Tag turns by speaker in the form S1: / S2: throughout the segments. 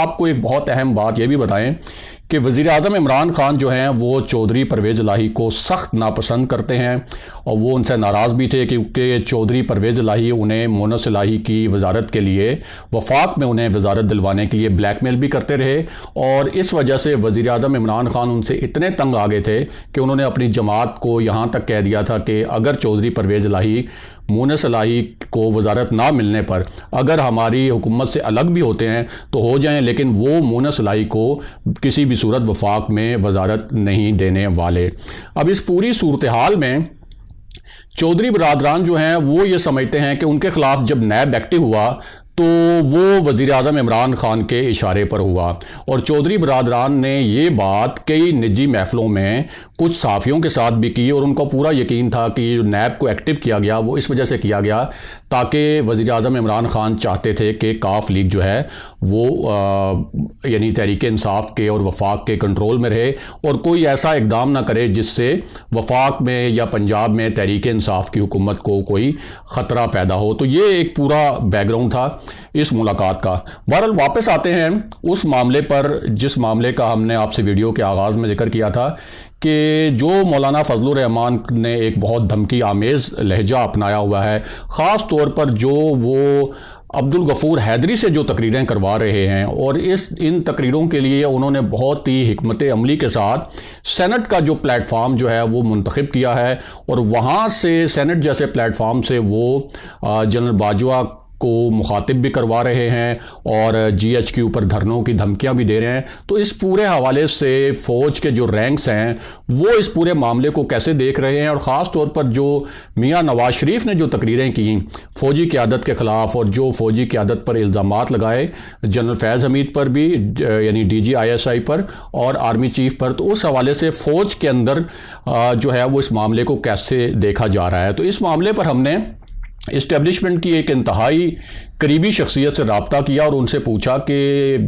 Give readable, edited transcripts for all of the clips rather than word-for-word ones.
S1: آپ کو ایک بہت اہم بات یہ بھی بتائیں کہ وزیر اعظم عمران خان جو ہیں وہ چودھری پرویز الہی کو سخت ناپسند کرتے ہیں, اور وہ ان سے ناراض بھی تھے کیونکہ چودھری پرویز الہی انہیں مونس الہی کی وزارت کے لیے وفاق میں انہیں وزارت دلوانے کے لیے بلیک میل بھی کرتے رہے. اور اس وجہ سے وزیر اعظم عمران خان ان سے اتنے تنگ آ گئے تھے کہ انہوں نے اپنی جماعت کو یہاں تک کہہ دیا تھا کہ اگر چودھری پرویز الہی مونس الہی کو وزارت نہ ملنے پر اگر ہماری حکومت سے الگ بھی ہوتے ہیں تو ہو جائیں, لیکن وہ مونس الہی کو کسی بھی صورت وفاق میں وزارت نہیں دینے والے. اب اس پوری صورتحال میں چودھری برادران جو ہیں وہ یہ سمجھتے ہیں کہ ان کے خلاف جب نیب ایکٹیو ہوا تو وہ وزیر اعظم عمران خان کے اشارے پر ہوا. اور چودھری برادران نے یہ بات کئی نجی محفلوں میں کچھ صحافیوں کے ساتھ بھی کی, اور ان کو پورا یقین تھا کہ نیب کو ایکٹیو کیا گیا وہ اس وجہ سے کیا گیا تاکہ وزیر اعظم عمران خان چاہتے تھے کہ کاف لیگ جو ہے وہ یعنی تحریک انصاف کے اور وفاق کے کنٹرول میں رہے, اور کوئی ایسا اقدام نہ کرے جس سے وفاق میں یا پنجاب میں تحریک انصاف کی حکومت کو کوئی خطرہ پیدا ہو. تو یہ ایک پورا بیک گراؤنڈ تھا اس ملاقات کا. بہرحال واپس آتے ہیں اس معاملے پر جس معاملے کا ہم نے آپ سے ویڈیو کے آغاز میں ذکر کیا تھا کہ جو مولانا فضل الرحمان نے ایک بہت دھمکی آمیز لہجہ اپنایا ہوا ہے, خاص طور پر جو وہ عبدالغفور حیدری سے جو تقریریں کروا رہے ہیں, اور ان تقریروں کے لیے انہوں نے بہت ہی حکمت عملی کے ساتھ سینٹ کا جو پلیٹ فارم جو ہے وہ منتخب کیا ہے, اور وہاں سے سینٹ جیسے پلیٹ فارم سے وہ جنرل باجوہ کو مخاطب بھی کروا رہے ہیں اور جی ایچ کے اوپر دھرنوں کی دھمکیاں بھی دے رہے ہیں. تو اس پورے حوالے سے فوج کے جو رینکس ہیں وہ اس پورے معاملے کو کیسے دیکھ رہے ہیں, اور خاص طور پر جو میاں نواز شریف نے جو تقریریں کی فوجی قیادت کے خلاف اور جو فوجی قیادت پر الزامات لگائے جنرل فیض حمید پر بھی یعنی D G I S I پر اور آرمی چیف پر, تو اس حوالے سے فوج کے اندر جو ہے وہ اس معاملے کو کیسے دیکھا جا رہا ہے. تو اس معاملے پر ہم نے اسٹیبلشمنٹ کی ایک انتہائی قریبی شخصیت سے رابطہ کیا اور ان سے پوچھا کہ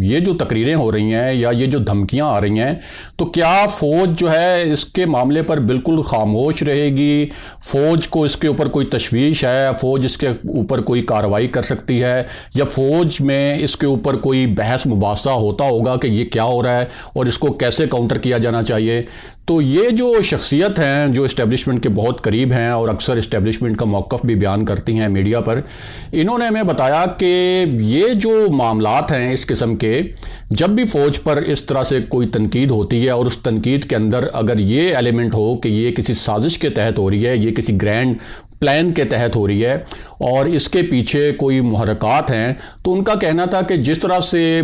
S1: یہ جو تقریریں ہو رہی ہیں یا یہ جو دھمکیاں آ رہی ہیں تو کیا فوج جو ہے اس کے معاملے پر بالکل خاموش رہے گی, فوج کو اس کے اوپر کوئی تشویش ہے, فوج اس کے اوپر کوئی کارروائی کر سکتی ہے, یا فوج میں اس کے اوپر کوئی بحث مباحثہ ہوتا ہوگا کہ یہ کیا ہو رہا ہے اور اس کو کیسے کاؤنٹر کیا جانا چاہیے. تو یہ جو شخصیت ہیں جو اسٹیبلشمنٹ کے بہت قریب ہیں اور اکثر اسٹیبلشمنٹ کا موقف بھی بیان کرتی ہیں میڈیا پر, انہوں نے ہمیں بتایا کہ یہ جو معاملات ہیں اس قسم کے, جب بھی فوج پر اس طرح سے کوئی تنقید ہوتی ہے اور اس تنقید کے اندر اگر یہ ایلیمنٹ ہو کہ یہ کسی سازش کے تحت ہو رہی ہے, یہ کسی گرینڈ پلان کے تحت ہو رہی ہے اور اس کے پیچھے کوئی محرکات ہیں, تو ان کا کہنا تھا کہ جس طرح سے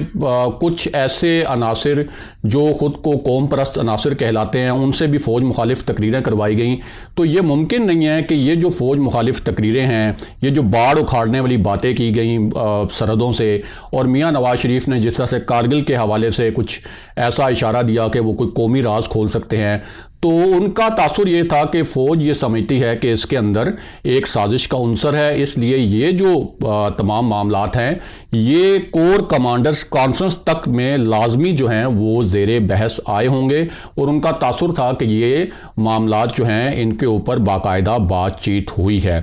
S1: کچھ ایسے عناصر جو خود کو قوم پرست عناصر کہلاتے ہیں ان سے بھی فوج مخالف تقریریں کروائی گئیں, تو یہ ممکن نہیں ہے کہ یہ جو فوج مخالف تقریریں ہیں, یہ جو باڑ اکھاڑنے والی باتیں کی گئیں سرحدوں سے, اور میاں نواز شریف نے جس طرح سے کارگل کے حوالے سے کچھ ایسا اشارہ دیا کہ وہ کوئی قومی راز کھول سکتے ہیں, تو ان کا تاثر یہ تھا کہ فوج یہ سمجھتی ہے کہ اس کے اندر ایک سازش کا عنصر ہے, اس لیے یہ جو تمام معاملات ہیں یہ کور کمانڈرز کانفرنس تک میں لازمی جو ہیں وہ زیر بحث آئے ہوں گے, اور ان کا تاثر تھا کہ یہ معاملات جو ہیں ان کے اوپر باقاعدہ بات چیت ہوئی ہے.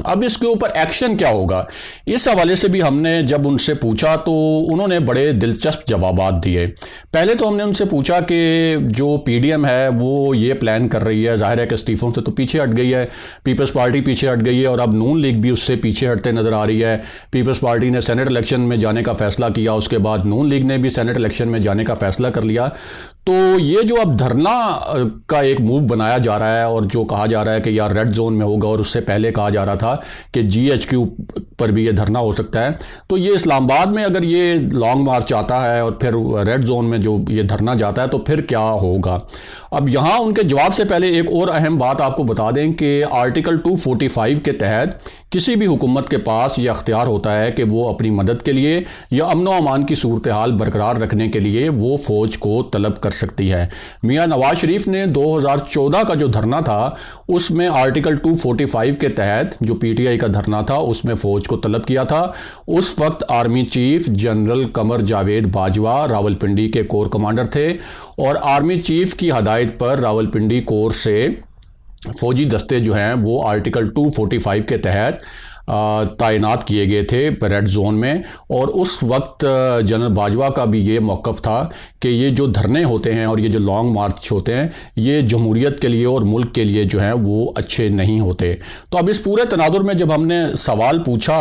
S1: اب اس کے اوپر ایکشن کیا ہوگا, اس حوالے سے بھی ہم نے جب ان سے پوچھا تو انہوں نے بڑے دلچسپ جوابات دیے. پہلے تو ہم نے ان سے پوچھا کہ جو پی ڈی ایم ہے وہ یہ پلان کر رہی ہے, ظاہر ہے کہ استعفوں سے تو پیچھے ہٹ گئی ہے, پیپلز پارٹی پیچھے ہٹ گئی ہے, اور اب نون لیگ بھی اس سے پیچھے ہٹتے نظر آ رہی ہے. پیپلز پارٹی نے سینٹ الیکشن میں جانے کا فیصلہ کیا, اس کے بعد نون لیگ نے بھی سینٹ الیکشن میں جانے کا فیصلہ کر لیا. تو یہ جو اب دھرنا کا ایک موو بنایا جا رہا ہے اور جو کہا جا رہا ہے کہ یار ریڈ زون میں ہوگا, اور اس سے پہلے کہا جا رہا تھا کہ جی ایچ کیو پر بھی یہ دھرنا ہو سکتا ہے, تو یہ اسلام آباد میں اگر یہ لانگ مارچ آتا ہے اور پھر ریڈ زون میں جو یہ دھرنا جاتا ہے تو پھر کیا ہوگا. اب یہاں ان کے جواب سے پہلے ایک اور اہم بات آپ کو بتا دیں کہ آرٹیکل 245 کے تحت کسی بھی حکومت کے پاس یہ اختیار ہوتا ہے کہ وہ اپنی مدد کے لیے یا امن و امان کی صورتحال برقرار رکھنے کے لیے وہ فوج کو طلب کر سکتی ہے. میاں نواز شریف نے 2014 کا جو دھرنا تھا اس میں آرٹیکل 245 کے تحت جو پی ٹی آئی کا دھرنا تھا اس میں فوج کو طلب کیا تھا. اس وقت army chief general Qamar Javed Bajwa Rawalpindi کے کور کمانڈر تھے, اور آرمی چیف کی ہدایت پر راولپنڈی کور سے فوجی دستے جو ہیں وہ آرٹیکل 245 کے تحت تعینات کیے گئے تھے ریڈ زون میں، اور اس وقت جنرل باجوہ کا بھی یہ موقف تھا کہ یہ جو دھرنے ہوتے ہیں اور یہ جو لانگ مارچ ہوتے ہیں یہ جمہوریت کے لیے اور ملک کے لیے جو ہیں وہ اچھے نہیں ہوتے۔ تو اب اس پورے تناظر میں جب ہم نے سوال پوچھا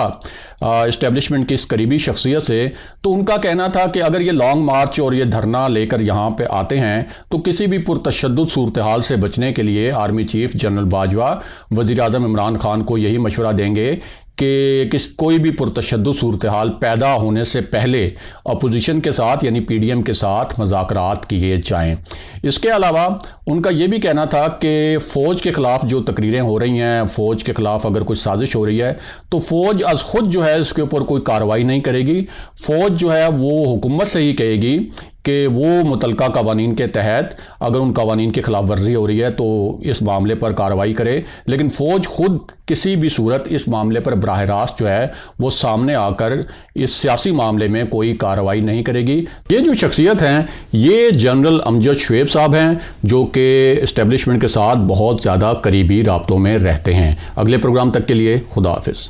S1: اسٹیبلشمنٹ کی اس قریبی شخصیت سے، تو ان کا کہنا تھا کہ اگر یہ لانگ مارچ اور یہ دھرنا لے کر یہاں پہ آتے ہیں تو کسی بھی پرتشدد صورتحال سے بچنے کے لیے آرمی چیف جنرل باجوہ وزیر اعظم عمران خان کو یہی مشورہ دیں گے کہ کوئی بھی پرتشدد صورتحال پیدا ہونے سے پہلے اپوزیشن کے ساتھ یعنی پی ڈی ایم کے ساتھ مذاکرات کیے جائیں۔ اس کے علاوہ ان کا یہ بھی کہنا تھا کہ فوج کے خلاف جو تقریریں ہو رہی ہیں، فوج کے خلاف اگر کوئی سازش ہو رہی ہے تو فوج از خود جو ہے اس کے اوپر کوئی کارروائی نہیں کرے گی۔ فوج جو ہے وہ حکومت سے ہی کہے گی کہ وہ متعلقہ قوانین کے تحت اگر ان قوانین کی خلاف ورزی ہو رہی ہے تو اس معاملے پر کارروائی کرے، لیکن فوج خود کسی بھی صورت اس معاملے پر براہ راست جو ہے وہ سامنے آ کر اس سیاسی معاملے میں کوئی کارروائی نہیں کرے گی۔ یہ جو شخصیت ہیں یہ جنرل امجد شعیب صاحب ہیں جو کہ اسٹیبلشمنٹ کے ساتھ بہت زیادہ قریبی رابطوں میں رہتے ہیں۔ اگلے پروگرام تک کے لیے خدا حافظ۔